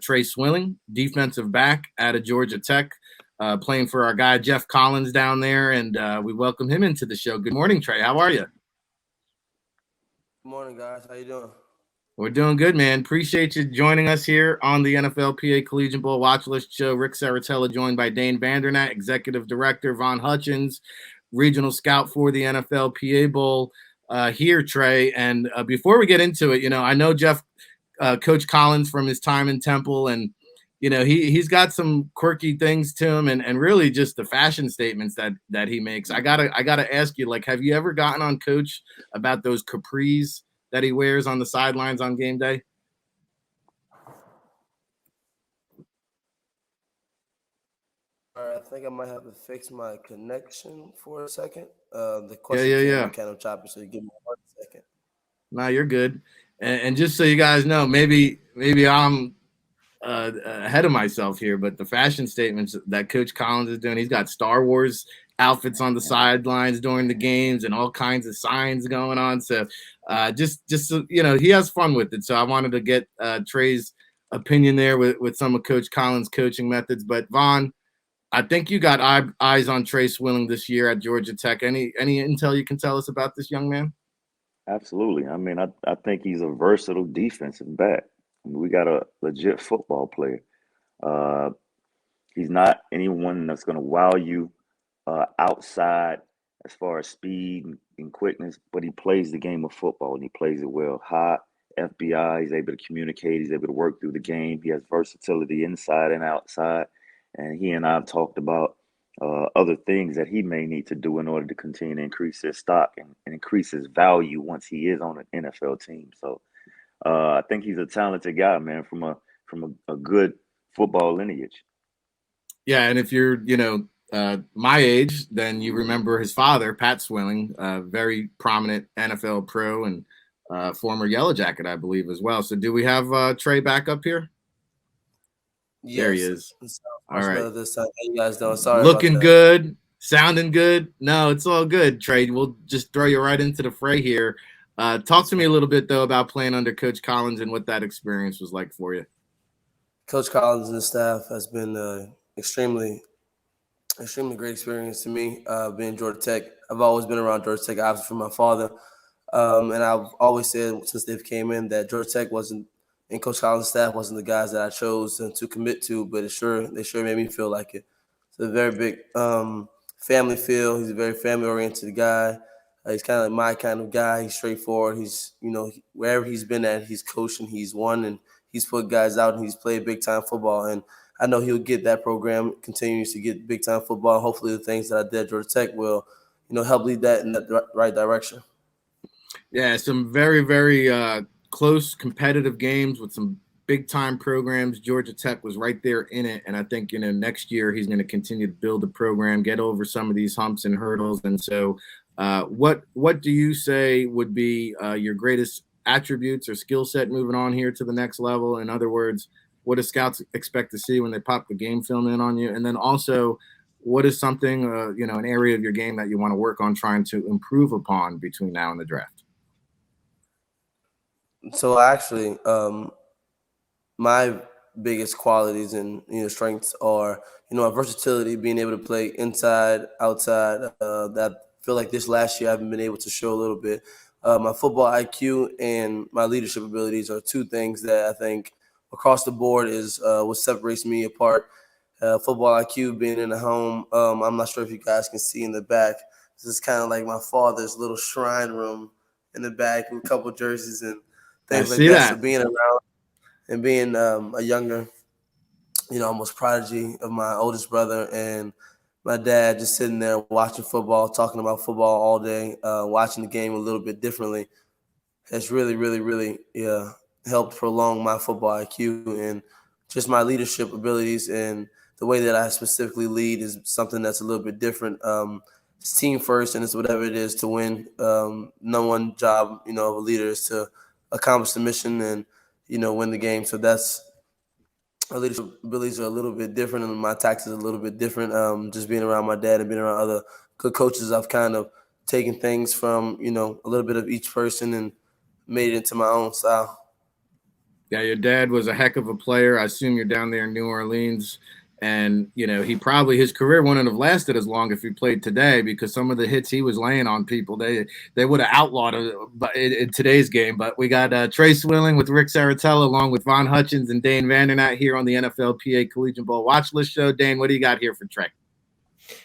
Tre Swilling, defensive back out of Georgia Tech, playing for our guy Jeff Collins down there, and we welcome him into the show. Good morning, Tre. How are you? Good morning, guys. How you doing? We're doing good, man. Appreciate you joining us here on the NFLPA Collegiate Bowl Watchlist show. Rick Saratella joined by Dane Vandernat, Executive Director, Von Hutchins, Regional Scout for the NFLPA Bowl here, Tre. And before we get into it, I know Jeff, Coach Collins from his time in Temple, and, he's got some quirky things to him and really just the fashion statements that he makes. I gotta ask you, have you ever gotten on Coach about those capris that he wears on the sidelines on game day? All right, I think I might have to fix my connection for a second. The question came kind of choppy, so you give me 1 second. No, you're good. And just so you guys know, maybe I'm ahead of myself here, but the fashion statements that Coach Collins is doing, he's got Star Wars outfits on the sidelines during the games and all kinds of signs going on. So just so, he has fun with it. So I wanted to get Tre's opinion there with some of Coach Collins' coaching methods. But Von, I think you got eyes on Tre Swilling this year at Georgia Tech. Any intel you can tell us about this young man? Absolutely. I mean, I think he's a versatile defensive back. I mean, we got a legit football player. He's not anyone that's going to wow you outside as far as speed and quickness, but he plays the game of football and he plays it well. High FBI, he's able to communicate, he's able to work through the game. He has versatility inside and outside. And he and I have talked about other things that he may need to do in order to continue to increase his stock and increase his value once he is on an NFL team. So I think he's a talented guy, man, from a good football lineage. Yeah, and if you're, my age, then you remember his father, Pat Swilling, very prominent NFL pro and former Yellow Jacket, I believe, as well. So do we have Tre back up here? Yes. There he is. All right. This time. How you guys doing? Sorry. Looking good, sounding good. No, it's all good, Tre. We'll just throw you right into the fray here. Talk to me a little bit, though, about playing under Coach Collins and what that experience was like for you. Coach Collins and his staff has been extremely great experience to me, being Georgia Tech. I've always been around Georgia Tech, obviously from my father. And I've always said since they've came in that Georgia Tech and Coach Collins' staff wasn't the guys that I chose to commit to, but they sure made me feel like it. It's a very big family feel. He's a very family-oriented guy. He's kind of like my kind of guy. He's straightforward. He's, wherever he's been at, he's coached and he's won and he's put guys out and he's played big-time football. And I know he'll get that program, continues to get big-time football. Hopefully the things that I did at Georgia Tech will, help lead that in that right direction. Yeah, some very, very close competitive games with some big-time programs. Georgia Tech was right there in it, and I think, next year he's going to continue to build the program, get over some of these humps and hurdles. And so what do you say would be your greatest attributes or skill set moving on here to the next level? In other words, what do scouts expect to see when they pop the game film in on you? And then also, what is something, an area of your game that you want to work on trying to improve upon between now and the draft? So actually, my biggest qualities and strengths are my versatility, being able to play inside, outside. That I feel like this last year I haven't been able to show a little bit. My football IQ and my leadership abilities are two things that I think across the board is what separates me apart. Football IQ, being in the home. I'm not sure if you guys can see in the back. This is kind of like my father's little shrine room in the back with a couple jerseys and things like that. So being around and being a younger, almost prodigy of my oldest brother and my dad, just sitting there watching football, talking about football all day, watching the game a little bit differently, has really, really, really helped prolong my football IQ and just my leadership abilities. And the way that I specifically lead is something that's a little bit different. It's team first, and it's whatever it is to win. No one job, of a leader is to accomplish the mission and, win the game. So that's our leadership abilities are a little bit different, and my tactics are a little bit different. Just being around my dad and being around other good coaches, I've kind of taken things from, a little bit of each person and made it into my own style. Yeah, your dad was a heck of a player. I assume you're down there in New Orleans. And, his career wouldn't have lasted as long if he played today, because some of the hits he was laying on people, they would have outlawed it in today's game. But we got Tre Swilling with Rick Saratella, along with Von Hutchins and Dane Vandernat here on the NFLPA Collegiate Bowl Watchlist show. Dane, what do you got here for Tre?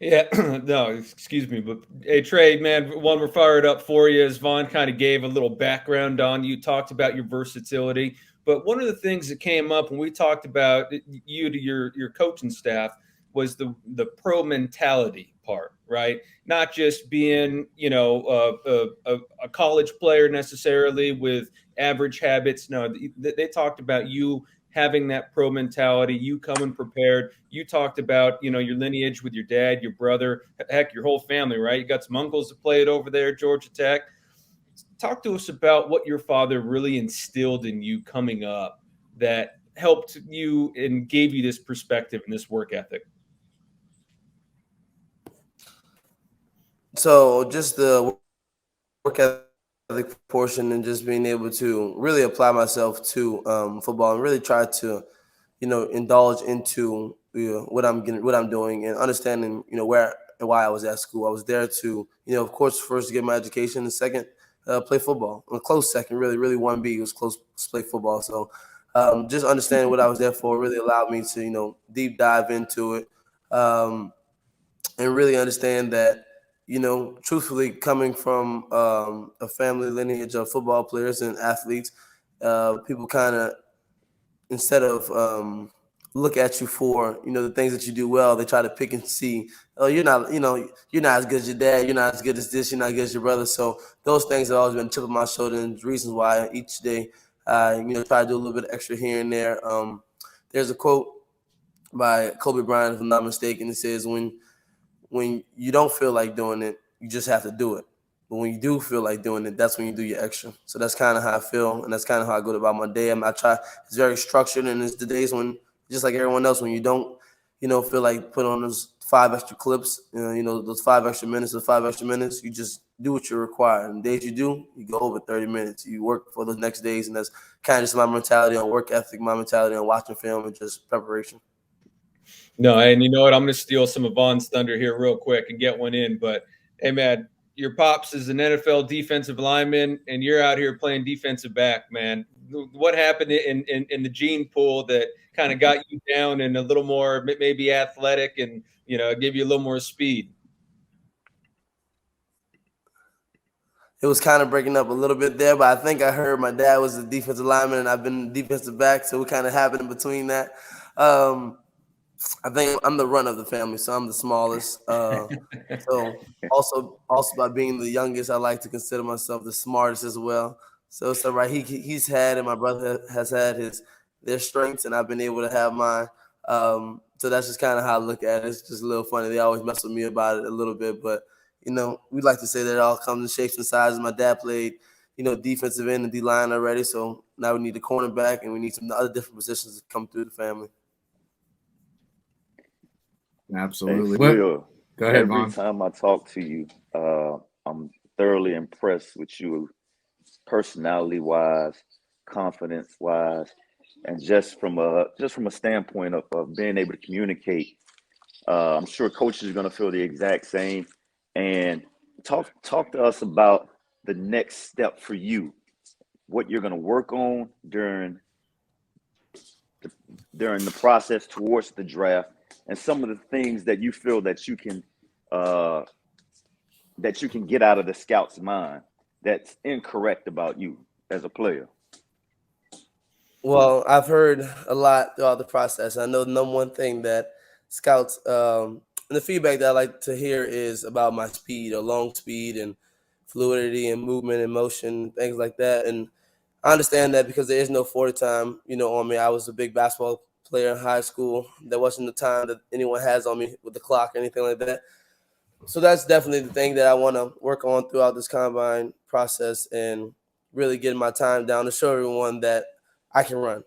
Yeah, no, excuse me, but hey, Tre, man, one we're fired up for you. As Vaughn kind of gave a little background on you, talked about your versatility. But one of the things that came up when we talked about you to your coaching staff was the pro mentality part, right? Not just being, a college player necessarily with average habits. No, they talked about you having that pro mentality, you coming prepared. You talked about, your lineage with your dad, your brother, heck, your whole family, right? You got some uncles that played over there at Georgia Tech. Talk to us about what your father really instilled in you coming up that helped you and gave you this perspective and this work ethic. So just the work ethic portion and just being able to really apply myself to football and really try to, indulge into what I'm doing and understanding, where and why I was at school. I was there to, of course, first get my education, and second, play football. A close second, really 1B was close to play football. So just understanding what I was there for really allowed me to, deep dive into it and really understand that, truthfully, coming from a family lineage of football players and athletes, people kind of, instead of look at you for, the things that you do well, they try to pick and see, oh, you're not as good as your dad, you're not as good as this, you're not as good as your brother. So those things have always been tip of my shoulder, and reasons why each day I, try to do a little bit extra here and there. There's a quote by Kobe Bryant, if I'm not mistaken. It says, when you don't feel like doing it, you just have to do it. But when you do feel like doing it, that's when you do your extra. So that's kind of how I feel, and that's kind of how I go about my day. It's very structured, and it's the days when, just like everyone else, when you don't, feel like put on those 5 extra clips, those 5 extra minutes, you just do what you're required. And the days you do, you go over 30 minutes. You work for those next days, and that's kind of just my mentality on work ethic, my mentality on watching film, and just preparation. No, and you know what? I'm going to steal some of Vaughn's thunder here real quick and get one in. But, hey, man, your pops is an NFL defensive lineman, and you're out here playing defensive back, man. What happened in the gene pool that kind of got you down and a little more maybe athletic and, give you a little more speed? It was kind of breaking up a little bit there, but I think I heard my dad was a defensive lineman and I've been defensive back, so it kind of happened in between that. I think I'm the run of the family, so I'm the smallest. So also by being the youngest, I like to consider myself the smartest as well. So it's all right. He's had, and my brother has had their strengths, and I've been able to have mine. So that's just kind of how I look at it. It's just a little funny. They always mess with me about it a little bit, but we like to say that it all comes in shapes and sizes. My dad played, defensive end and D-line already, so now we need a cornerback, and we need some other different positions to come through the family. Absolutely. Hey, Phil, go ahead, every Vaughn. time I talk to you, I'm thoroughly impressed with you, personality-wise, confidence-wise, and just from a standpoint of being able to communicate. I'm sure coaches are going to feel the exact same. And talk to us about the next step for you, what you're going to work on during the process towards the draft, and some of the things that you feel that you can get out of the scout's mind that's incorrect about you as a player. Well, I've heard a lot throughout the process. I know the number one thing that scouts and the feedback that I like to hear is about my speed, or long speed, and fluidity and movement and motion, things like that. And I understand that because there is no 40 time, on me. I was a big basketball player in high school. There wasn't the time that anyone has on me with the clock or anything like that. So that's definitely the thing that I want to work on throughout this combine process, and really getting my time down to show everyone that I can run.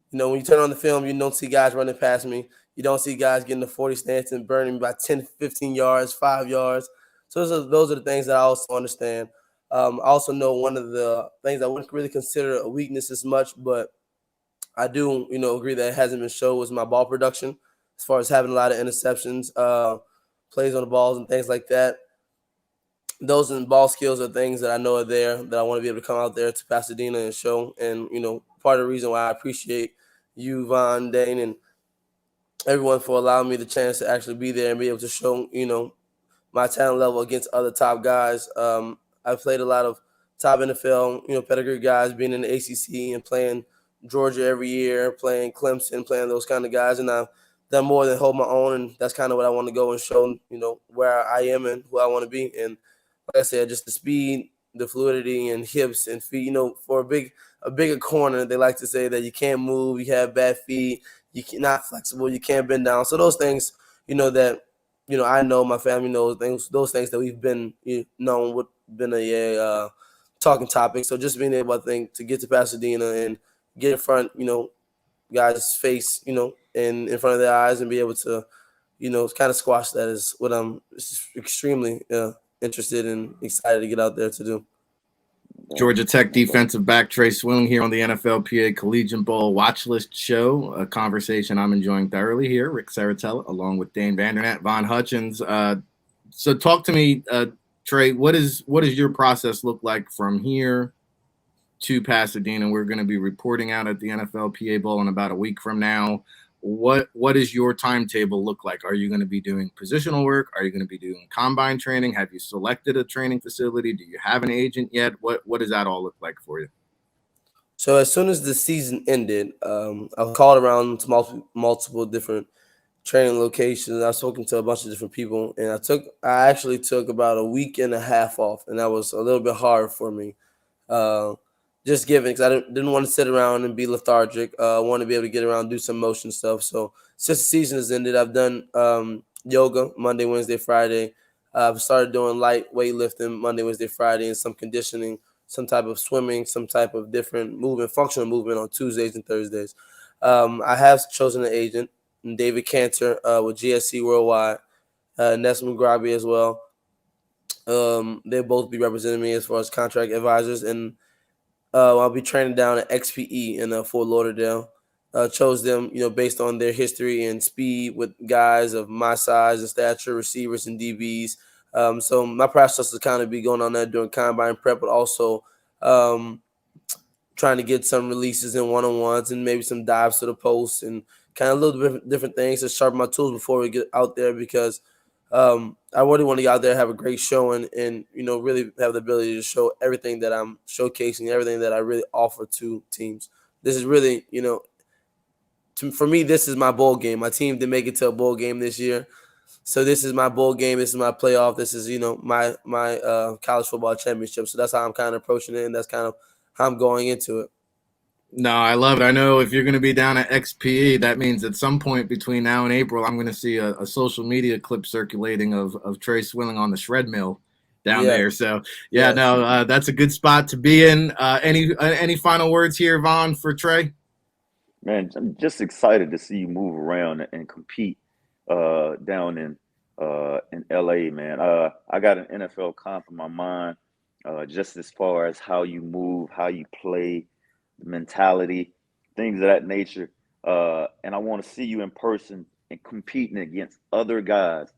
When you turn on the film, you don't see guys running past me. You don't see guys getting the 40 stance and burning me by 10, 15 yards, 5 yards. So those are the things that I also understand. I also know one of the things I wouldn't really consider a weakness as much, but I do, agree that it hasn't been shown was my ball production as far as having a lot of interceptions, plays on the balls and things like that. Those and ball skills are things that I know are there that I want to be able to come out there to Pasadena and show. And, part of the reason why I appreciate you, Von, Dane, and everyone for allowing me the chance to actually be there and be able to show, my talent level against other top guys. I've played a lot of top NFL, pedigree guys, being in the ACC and playing Georgia every year, playing Clemson, playing those kind of guys, and I've done more than hold my own, and that's kind of what I want to go and show, where I am and who I want to be. And like I said, just the speed, the fluidity, and hips and feet. For a bigger corner, they like to say that you can't move, you have bad feet, you're not flexible, you can't bend down. So those things, that I know, my family knows those things that we've been known would been a talking topic. So just being able, I think, to get to Pasadena and get in front, guys' face, and in front of their eyes and be able to, kind of squash that is what I'm extremely interested and excited to get out there to do. Georgia Tech defensive back Tre Swilling here on the NFLPA Collegiate Bowl Watchlist show, a conversation I'm enjoying thoroughly here. Rick Saratella, along with Dane Vandernatt, Von Hutchins. So talk to me, Tre, what does your process look like from here to Pasadena? We're going to be reporting out at the NFLPA Bowl in about a week from now. What does your timetable look like? Are you going to be doing positional work? Are you going to be doing combine training? Have you selected a training facility? Do you have an agent yet? What does that all look like for you? So as soon as the season ended, I called around to multiple different training locations. I've spoken to a bunch of different people, and I actually took about a week and a half off, and that was a little bit hard for me. Just given, because I didn't want to sit around and be lethargic. I want to be able to get around, do some motion stuff. So since the season has ended, I've done yoga Monday, Wednesday, Friday. I've started doing light weightlifting Monday, Wednesday, Friday, and some conditioning, some type of swimming, some type of different movement, functional movement on Tuesdays and Thursdays. I have chosen an agent, David Cantor with GSC Worldwide, Ness McGraby as well. They'll both be representing me as far as contract advisors, and I'll be training down at XPE in Fort Lauderdale. Chose them, based on their history and speed with guys of my size and stature, receivers and DBs. So my process will kind of be going on there during combine prep, but also trying to get some releases in one-on-ones and maybe some dives to the post and kind of little different things to sharpen my tools before we get out there, because I really want to get out there, have a great showing, and really have the ability to show everything that I'm showcasing, everything that I really offer to teams. This is really, for me, this is my bowl game. My team didn't make it to a bowl game this year, so this is my bowl game. This is my playoff. This is my college football championship. So that's how I'm kind of approaching it, and that's kind of how I'm going into it. No, I love it. I know if you're going to be down at XPE, that means at some point between now and April, I'm going to see a social media clip circulating of Tre Swilling on the shred mill down there. So, that's a good spot to be in. Any final words here, Von, for Tre? Man, I'm just excited to see you move around and compete down in LA, man. I got an NFL comp in my mind, just as far as how you move, how you play, mentality, things of that nature. And I want to see you in person and competing against other guys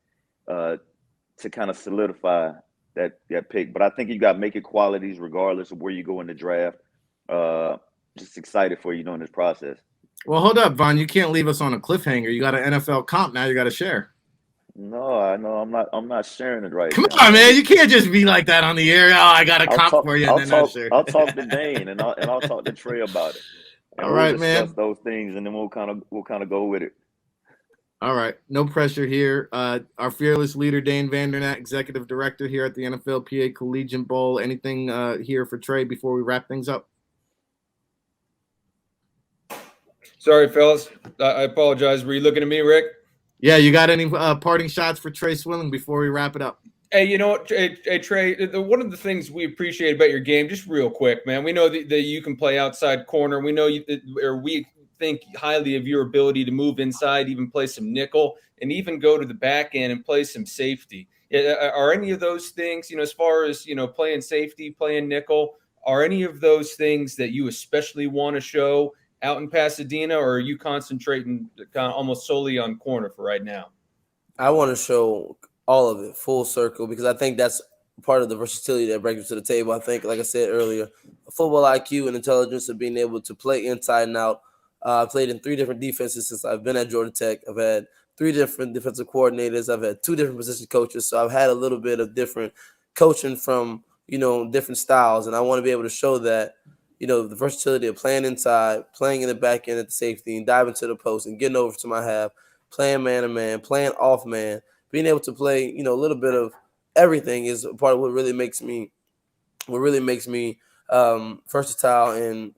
to kind of solidify that pick. But I think you got make it qualities regardless of where you go in the draft. Just excited for you during this process. Well, hold up, Von. You can't leave us on a cliffhanger. You got an NFL comp now. You got to share. No, I know I'm not sharing it right now. Come on, man. You can't just be like that on the air. Oh, I got a comp for you. I'll talk to Dane and I'll talk to Tre about it. And all right, we'll discuss man. those things, and then we'll kind of go with it. All right. No pressure here. Our fearless leader, Dane Vandernatt, executive director here at the NFLPA Collegiate Bowl. Anything here for Tre before we wrap things up? Sorry, fellas. I apologize. Were you looking at me, Rick? Yeah, you got any parting shots for Tre Swilling before we wrap it up? Hey, you know what, hey, Tre, one of the things we appreciate about your game, just real quick, man, we know that you can play outside corner. We know we think highly of your ability to move inside, even play some nickel, and even go to the back end and play some safety. Are any of those things, as far as, playing safety, playing nickel, are any of those things that you especially want to show out in Pasadena, or are you concentrating kind of almost solely on corner for right now? I want to show all of it full circle because I think that's part of the versatility that brings to the table. I think, like I said earlier, football IQ and intelligence of being able to play inside and out. I played in 3 different defenses since I've been at Georgia Tech. I've had 3 different defensive coordinators. I've had 2 different position coaches. So I've had a little bit of different coaching from, different styles. And I want to be able to show that, the versatility of playing inside, playing in the back end at the safety, and diving to the post and getting over to my half, playing man-to-man, playing off-man, being able to play, a little bit of everything is a part of what really makes me versatile and,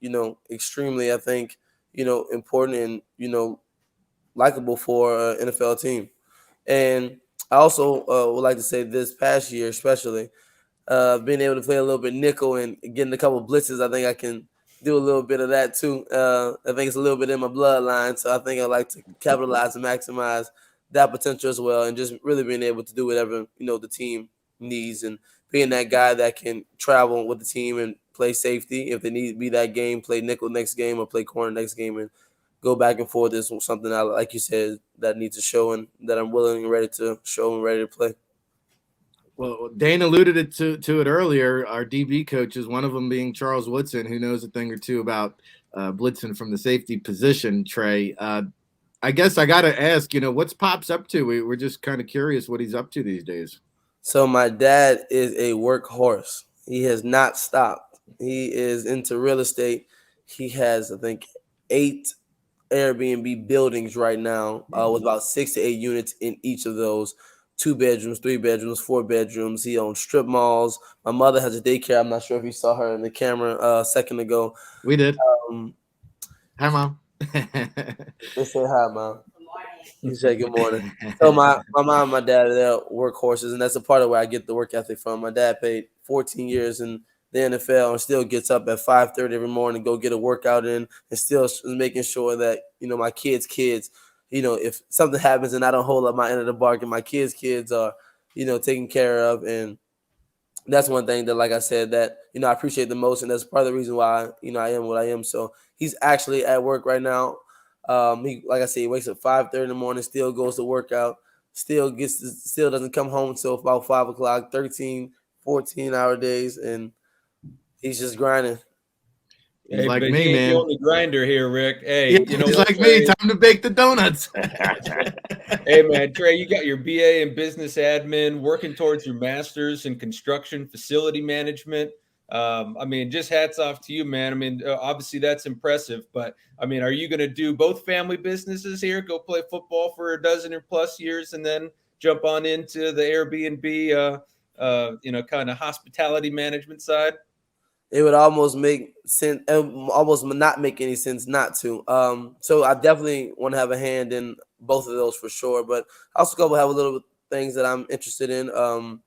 extremely, I think, important and, likable for an NFL team. And I also would like to say this past year, especially, being able to play a little bit nickel and getting a couple of blitzes, I think I can do a little bit of that too. I think it's a little bit in my bloodline, so I think I like to capitalize and maximize that potential as well, and just really being able to do whatever the team needs, and being that guy that can travel with the team and play safety if they need to be that game, play nickel next game or play corner next game, and go back and forth is something I, like you said, that needs to show and that I'm willing and ready to show and ready to play. Well, Dane alluded to it earlier. Our DB coaches, one of them being Charles Woodson, who knows a thing or two about blitzing from the safety position. Trey, I guess I got to ask, what's Pops up to? We're just kind of curious what he's up to these days. So my dad is a workhorse. He has not stopped. He is into real estate. He has, I think, 8 Airbnb buildings right now with about 6 to 8 units in each of those. 2 bedrooms, 3 bedrooms, 4 bedrooms. He owns strip malls. My mother has a daycare. I'm not sure if you saw her in the camera a second ago. We did. Hi, Mom. They say hi, Mom. You say good morning. So my mom and my dad are there workhorses, and that's a part of where I get the work ethic from. My dad played 14 years in the NFL and still gets up at 5:30 every morning to go get a workout in, and still is making sure that, my kids, if something happens and I don't hold up my end of the bargain, my kids are, taken care of. And that's one thing that, like I said, that, I appreciate the most. And that's part of the reason why, I am what I am. So he's actually at work right now. He, like I said, he wakes up 5:30 in the morning, still goes to work out, still doesn't come home until about 5 o'clock, 13, 14-hour days. And he's just grinding. He's like me, man. The only grinder here, Rick. Hey, yeah, he's like Trey? Me. Time to bake the donuts. Hey, man, Trey, you got your BA in business admin, working towards your master's in construction facility management. Just hats off to you, man. Obviously that's impressive, but are you going to do both family businesses here? Go play football for a dozen or plus years, and then jump on into the Airbnb, kind of hospitality management side? It would almost make sense, almost not make any sense not to. So I definitely want to have a hand in both of those for sure. But I also have a little things that I'm interested in, as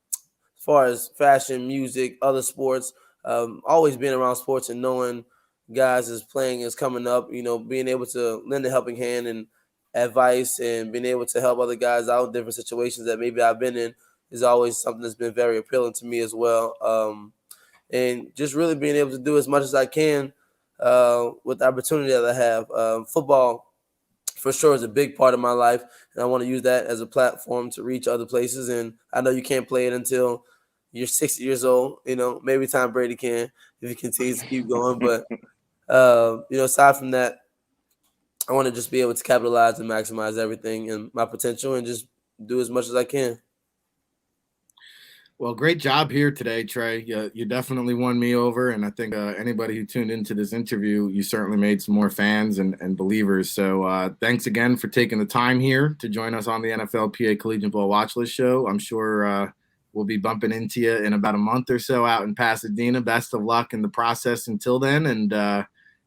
far as fashion, music, other sports. Always being around sports and knowing guys is coming up. Being able to lend a helping hand and advice, and being able to help other guys out in different situations that maybe I've been in is always something that's been very appealing to me as well. And just really being able to do as much as I can with the opportunity that I have. Football, for sure, is a big part of my life, and I want to use that as a platform to reach other places. And I know you can't play it until you're 60 years old. Maybe Tom Brady can if he continues to keep going. But, aside from that, I want to just be able to capitalize and maximize everything and my potential and just do as much as I can. Well, great job here today, Trey. You definitely won me over, and I think anybody who tuned into this interview, you certainly made some more fans and believers. So thanks again for taking the time here to join us on the NFLPA Collegiate Bowl Watchlist show. I'm sure we'll be bumping into you in about a month or so out in Pasadena. Best of luck in the process until then, and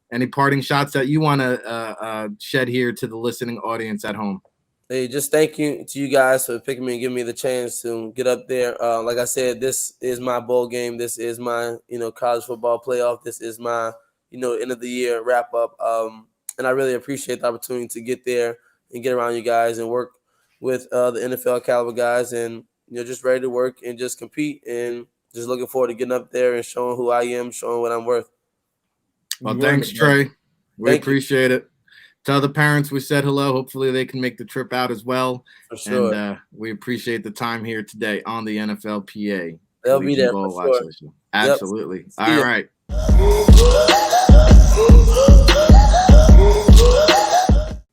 any parting shots that you want to shed here to the listening audience at home? Hey, just thank you to you guys for picking me and giving me the chance to get up there. Like I said, this is my bowl game. This is my, college football playoff. This is my, end of the year wrap up. And I really appreciate the opportunity to get there and get around you guys and work with the NFL caliber guys, and, just ready to work and just compete, and just looking forward to getting up there and showing who I am, showing what I'm worth. Well, thanks, Trey. We appreciate it. Tell the parents we said hello. Hopefully they can make the trip out as well. For sure. And we appreciate the time here today on the NFLPA They'll be there Bowl for sure. Watchlist. Absolutely. Yep. All right.